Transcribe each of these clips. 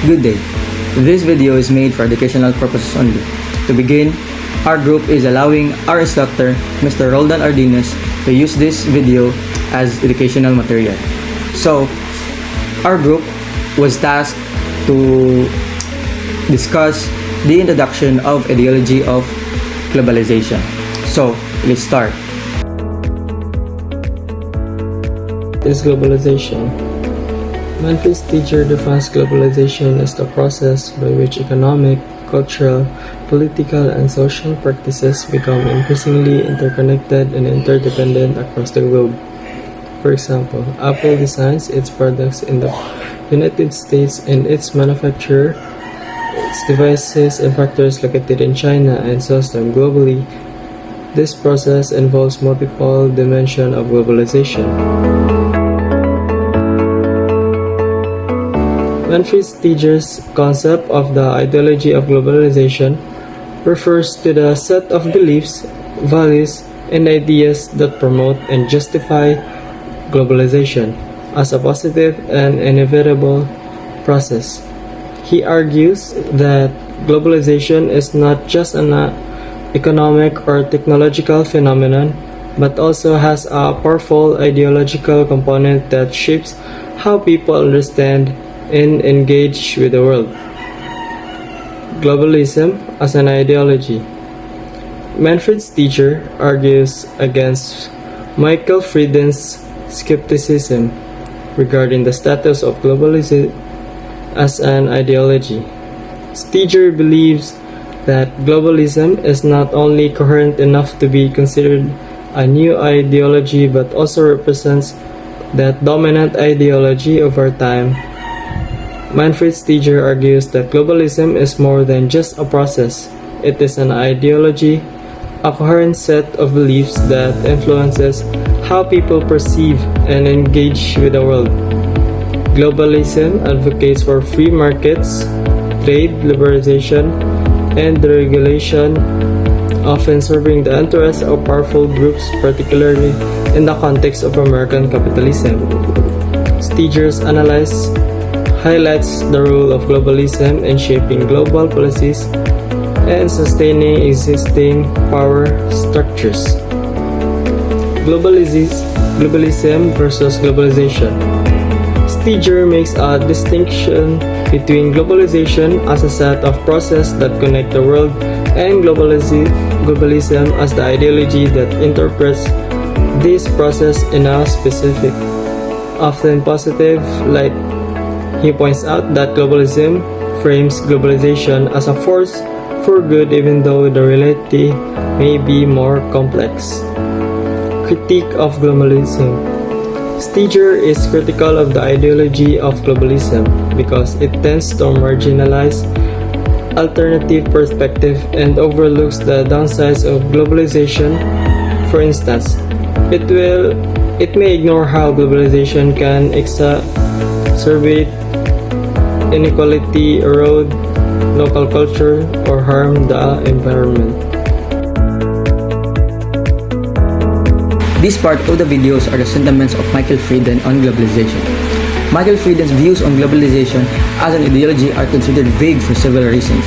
Good day. This video is made for educational purposes only. To begin, our group is allowing our instructor, Mr. Roldan Ardinas, to use this video as educational material. So, our group was tasked to discuss the introduction of ideology of globalization. So, let's start. Is globalization. Manfred's teacher defines globalization as the process by which economic, cultural, political, and social practices become increasingly interconnected and interdependent across the globe. For example, Apple designs its products in the United States and its manufacture its devices and factories located in China and sells them globally. This process involves multiple dimensions of globalization. Manfred's teacher's concept of the ideology of globalization refers to the set of beliefs, values, and ideas that promote and justify globalization as a positive and inevitable process. He argues that globalization is not just an economic or technological phenomenon, but also has a powerful ideological component that shapes how people understand and engage with the world. Globalism as an ideology. Manfred's teacher argues against Michael Frieden's skepticism regarding the status of globalism as an ideology. Steger believes that globalism is not only coherent enough to be considered a new ideology but also represents that dominant ideology of our time. Manfred's teacher argues that globalism is more than just a process. It is an ideology, a coherent set of beliefs that influences how people perceive and engage with the world. Globalism advocates for free markets, trade liberalization, and deregulation, often serving the interests of powerful groups, particularly in the context of American capitalism. Steger's analysis highlights the role of globalism in shaping global policies and sustaining existing power structures. Globalism versus globalization. Steger makes a distinction between globalization as a set of processes that connect the world and globalism as the ideology that interprets this process in a specific, often positive light. He points out that globalism frames globalization as a force for good even though the reality may be more complex. Critique of globalism. Steger is critical of the ideology of globalism because it tends to marginalize alternative perspective and overlooks the downsides of globalization. For instance, it may ignore how globalization can exacerbate inequality, erode local culture, or harm the environment. This part of the videos are the sentiments of Michael Frieden on globalization. Michael Frieden's views on globalization as an ideology are considered vague for several reasons.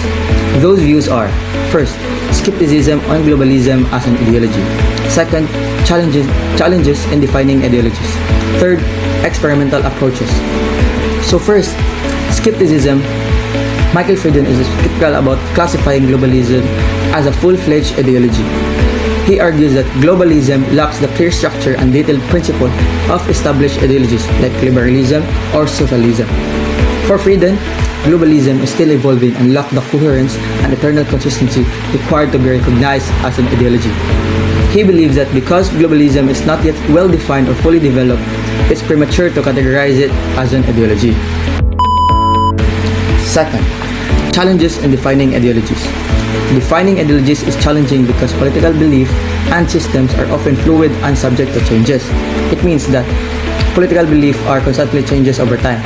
Those views are: first, skepticism on globalism as an ideology; second, challenges in defining ideologies; third, experimental approaches. So first, skepticism. Michael Frieden is skeptical about classifying globalism as a full-fledged ideology. He argues that globalism lacks the clear structure and detailed principle of established ideologies like liberalism or socialism. For Frieden, globalism is still evolving and lacks the coherence and eternal consistency required to be recognized as an ideology. He believes that because globalism is not yet well-defined or fully developed, it's premature to categorize it as an ideology. Second, challenges in defining ideologies. Defining ideologies is challenging because political belief and systems are often fluid and subject to changes. It means that political belief are constantly changes over time.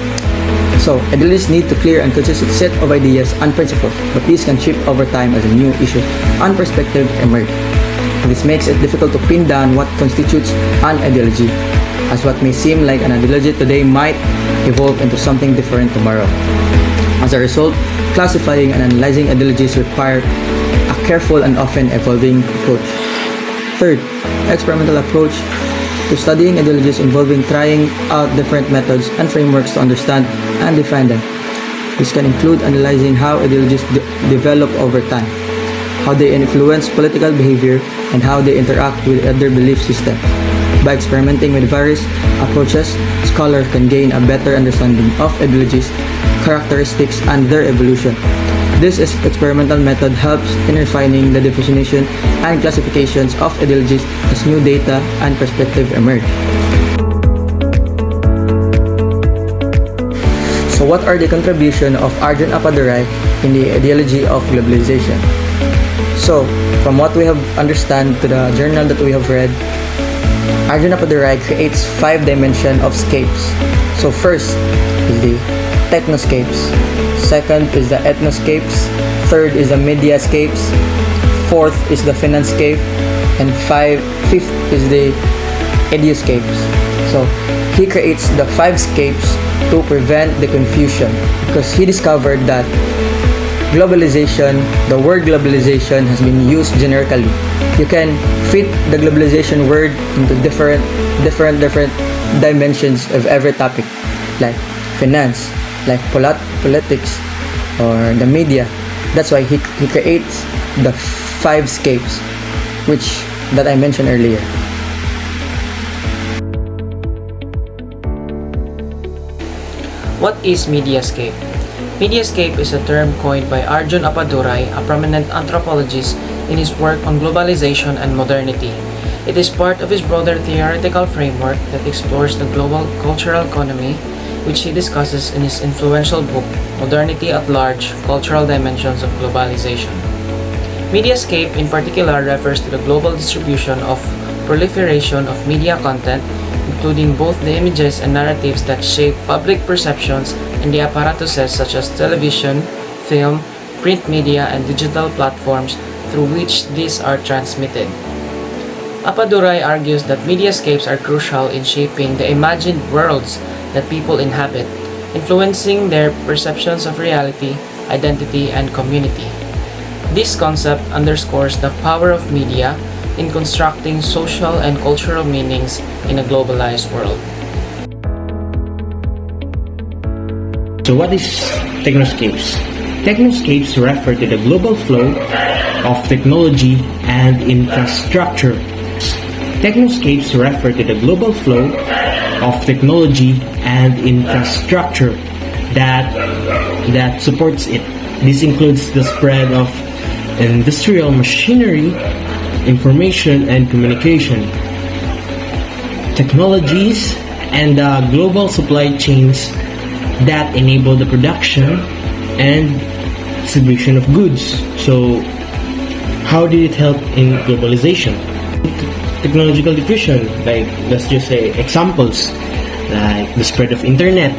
So, ideologies need to clear and consistent set of ideas and principles, but these can shift over time as a new issue and perspective emerge. This makes it difficult to pin down what constitutes an ideology, as what may seem like an ideology today might evolve into something different tomorrow. As a result, classifying and analyzing ideologies require a careful and often evolving approach. Third, experimental approach to studying ideologies involving trying out different methods and frameworks to understand and define them. This can include analyzing how ideologies develop over time, how they influence political behavior, and how they interact with other belief systems. By experimenting with various approaches, scholars can gain a better understanding of ideologies, characteristics, and their evolution. This experimental method helps in refining the definition and classifications of ideologies as new data and perspective emerge. So what are the contributions of Arjun Appadurai in the ideology of globalization? So, from what we have understand to the journal that we have read, Arjun Appadurai creates 5 dimensions of scapes. So first is the technoscapes, second is the ethnoscapes, third is the mediascapes, fourth is the financescape, and fifth is the educapes. So he creates the 5 scapes to prevent the confusion because he discovered that globalization, the word globalization has been used generically. You can fit the globalization word into different dimensions of every topic, like finance, like politics, or the media. That's why he creates the 5 scapes, that I mentioned earlier. What is mediascape? Mediascape is a term coined by Arjun Appadurai, a prominent anthropologist, in his work on globalization and modernity. It is part of his broader theoretical framework that explores the global cultural economy, which he discusses in his influential book, Modernity at Large: Cultural Dimensions of Globalization. Mediascape in particular refers to the global distribution of proliferation of media content, including both the images and narratives that shape public perceptions and the apparatuses such as television, film, print media, and digital platforms through which these are transmitted. Appadurai argues that mediascapes are crucial in shaping the imagined worlds that people inhabit, influencing their perceptions of reality, identity, and community. This concept underscores the power of media in constructing social and cultural meanings in a globalized world. So what is technoscapes? Technoscapes refer to the global flow of technology and infrastructure. Technoscapes refer to the global flow of technology and infrastructure that supports it. This includes the spread of industrial machinery, information and communication, technologies, and global supply chains that enable the production and distribution of goods. So, how did it help in globalization? Technological diffusion, like let's just say examples, like the spread of internet,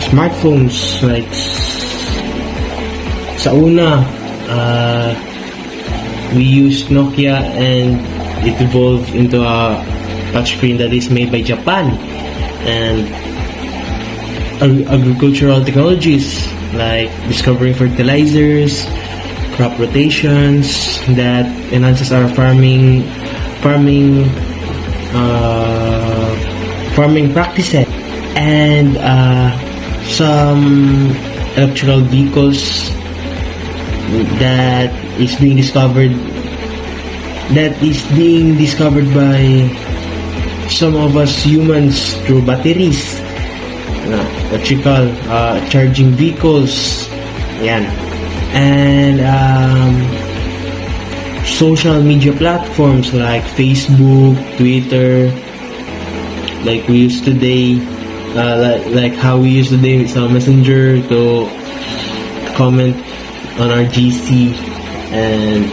smartphones, like sa una, we used Nokia and it evolved into a touchscreen that is made by Japan, and agricultural technologies like discovering fertilizers, crop rotations that enhances our farming practices, and some electrical vehicles that is being discovered by some of us humans through batteries, electrical charging vehicles, yan. And social media platforms like Facebook, Twitter, like we use today, like how we use today with our messenger to comment on our GC, and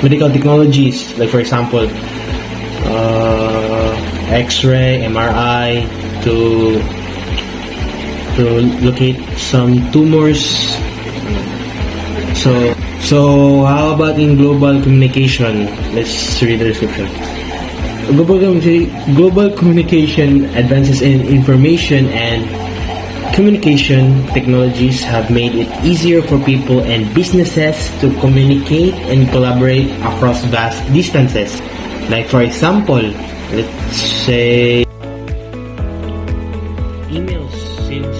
medical technologies, like for example, X-ray, MRI to locate some tumors. So how about in global communication? Let's read the description. global communication advances in information and communication technologies have made it easier for people and businesses to communicate and collaborate across vast distances. Like for example, let's say emails, since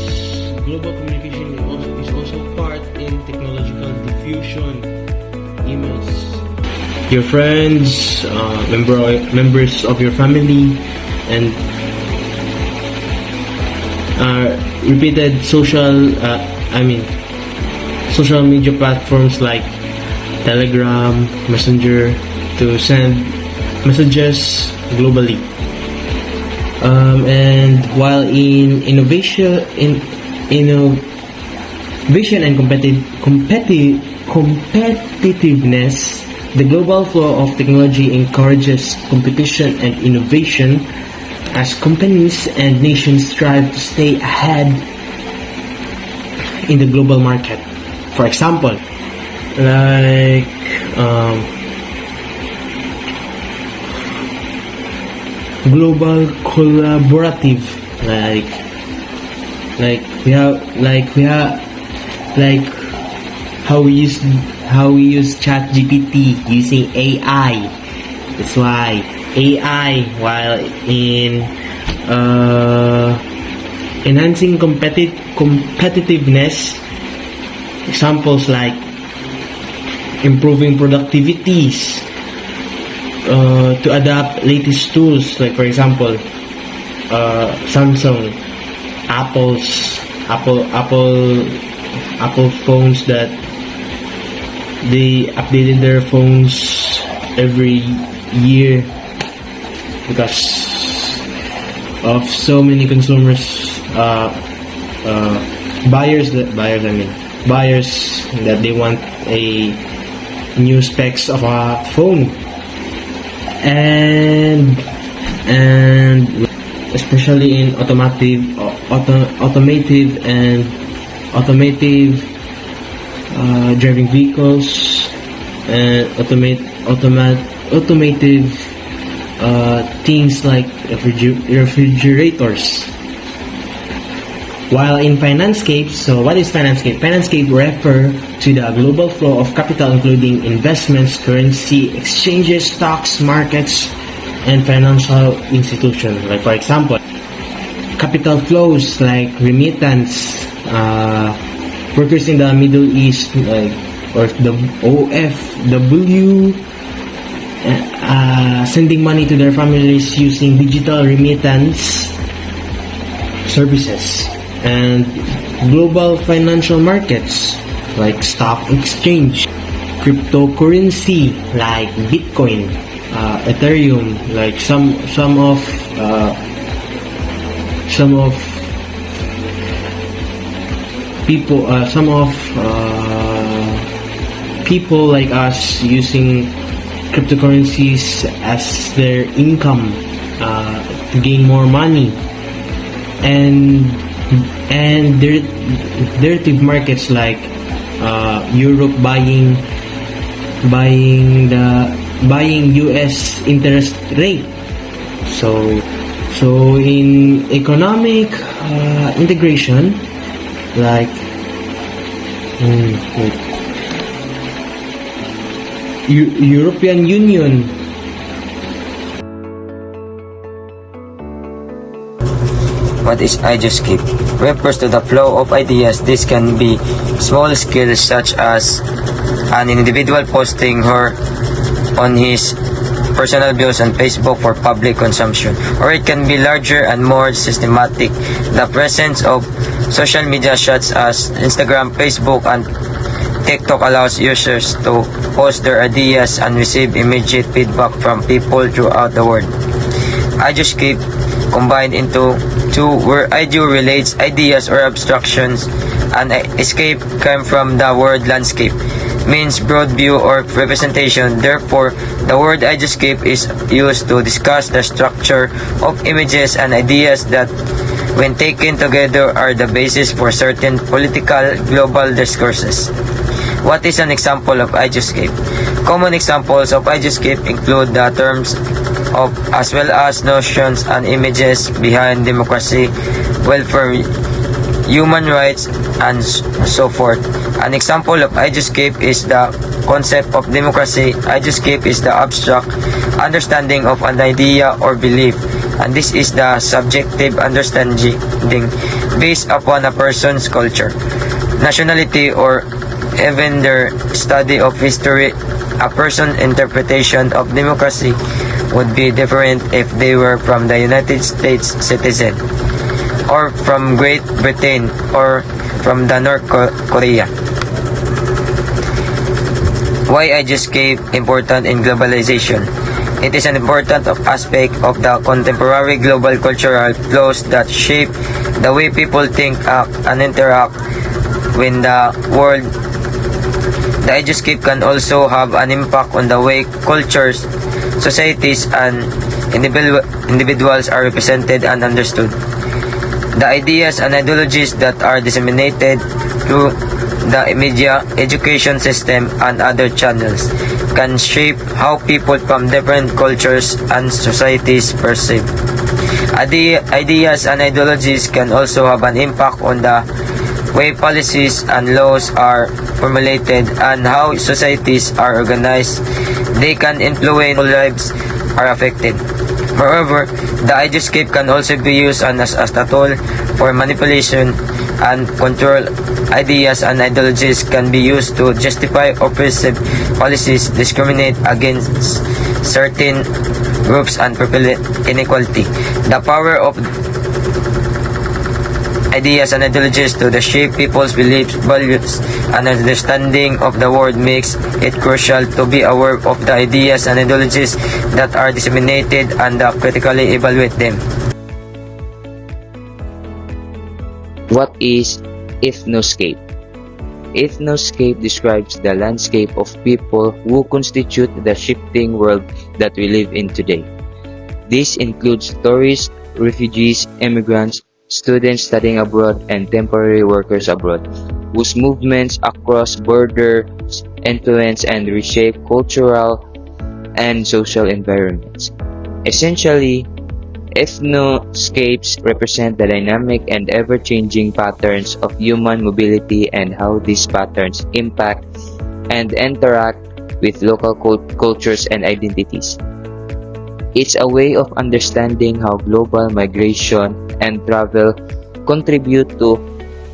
global communication is also part in technological diffusion. Emails, your friends, members of your family, and repeated social media platforms like Telegram, Messenger to send messages globally. And while in innovation and competitiveness, the global flow of technology encourages competition and innovation as companies and nations strive to stay ahead in the global market. For example, like global collaborative, like how we use ChatGPT using AI. That's why AI, while in enhancing competitiveness, examples like improving productivities, to adapt latest tools, like for example Samsung, Apple phones, that they updated their phones every year because of so many consumers, buyers that they want a new specs of a phone, and especially in automotive driving vehicles and automotive things like refrigerators. While in Finanscape, so what is Finanscape? Finanscape refer to the global flow of capital, including investments, currency, exchanges, stocks, markets, and financial institutions. Like for example, capital flows like remittance, workers in the Middle East, or the OFW, sending money to their families using digital remittance services, and global financial markets like stock exchange, cryptocurrency like Bitcoin, Ethereum, like some of people like us using cryptocurrencies as their income, to gain more money, and derivative markets like Europe buying US interest rate. So in economic integration, like European Union. What is IdeaScape? Refers to the flow of ideas. This can be small skills such as an individual posting on his personal views on Facebook for public consumption, or it can be larger and more systematic. The presence of social media such as Instagram, Facebook, and TikTok allows users to post their ideas and receive immediate feedback from people throughout the world. IdeaScape combined into two, where idea relates ideas or abstractions, and escape came from the word landscape, means broad view or representation. Therefore, the word IdeaScape is used to discuss the structure of images and ideas that, when taken together, are the basis for certain political global discourses. What is an example of IdeaScape? Common examples of IdeaScape include the terms of as well as notions and images behind democracy, welfare, human rights, and so forth. An example of ideoscape is the concept of democracy. Ideoscape is the abstract understanding of an idea or belief, and this is the subjective understanding based upon a person's culture, nationality, or even their study of history. A person's interpretation of democracy would be different if they were from the United States citizen, or from Great Britain, or from the North Korea. Why ideoscape important in globalization? It is an important aspect of the contemporary global cultural flows that shape the way people think, act, and interact with the world. The ideoscape can also have an impact on the way cultures, societies, and individuals are represented and understood. The ideas and ideologies that are disseminated through the media, education system, and other channels can shape how people from different cultures and societies perceive. Ideas and ideologies can also have an impact on the way policies and laws are formulated and how societies are organized. They can influence how lives are affected. Moreover, the ideoscape can also be used as a tool for manipulation and control. Ideas and ideologies can be used to justify oppressive policies, discriminate against certain groups, and perpetuate inequality. The power of ideas and ideologies to shape people's beliefs, values, and understanding of the world makes it crucial to be aware of the ideas and ideologies that are disseminated and critically evaluate them. What is ethnoscape? Ethnoscape describes the landscape of people who constitute the shifting world that we live in today. This includes tourists, refugees, immigrants, students studying abroad, and temporary workers abroad, whose movements across borders influence and reshape cultural and social environments. Essentially, ethnoscapes represent the dynamic and ever-changing patterns of human mobility and how these patterns impact and interact with local cultures and identities. It's a way of understanding how global migration and travel contribute to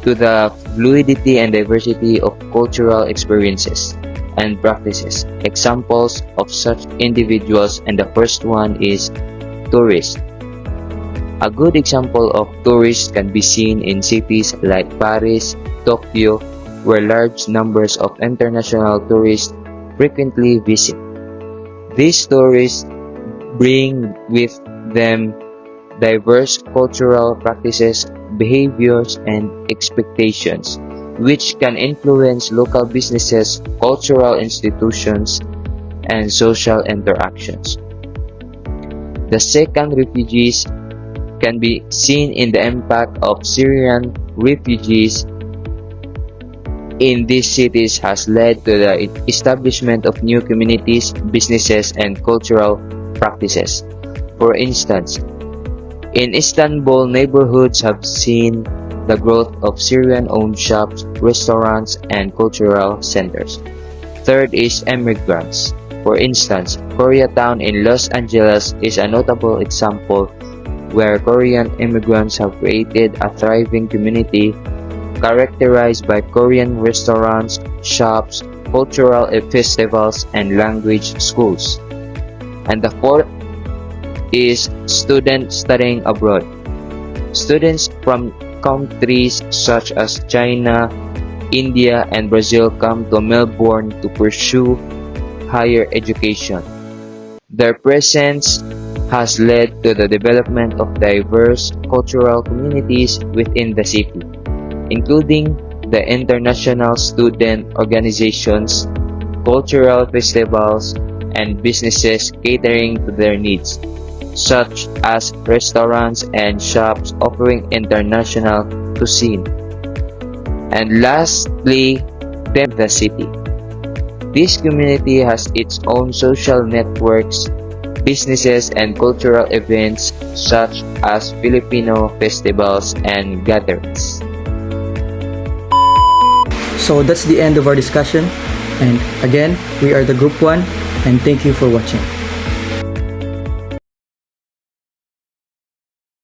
the fluidity and diversity of cultural experiences and practices. Examples of such individuals, and the first one is tourists. A good example of tourists can be seen in cities like Paris, Tokyo, where large numbers of international tourists frequently visit. These tourists bring with them diverse cultural practices, behaviors, and expectations, which can influence local businesses, cultural institutions, and social interactions. The second, refugees, can be seen in the impact of Syrian refugees in these cities has led to the establishment of new communities, businesses, and cultural practices. For instance, in Istanbul, neighborhoods have seen the growth of Syrian-owned shops, restaurants, and cultural centers. Third is immigrants. For instance, Koreatown in Los Angeles is a notable example where Korean immigrants have created a thriving community characterized by Korean restaurants, shops, cultural festivals, and language schools. And the fourth is students studying abroad. Students from countries such as China, India, and Brazil come to Melbourne to pursue higher education. Their presence has led to the development of diverse cultural communities within the city, including the international student organizations, cultural festivals, and businesses catering to their needs, such as restaurants and shops offering international cuisine. And lastly, the city. This community has its own social networks businesses, and cultural events such as Filipino festivals and gatherings. So that's the end of our discussion. And again, we are the Group 1 and thank you for watching.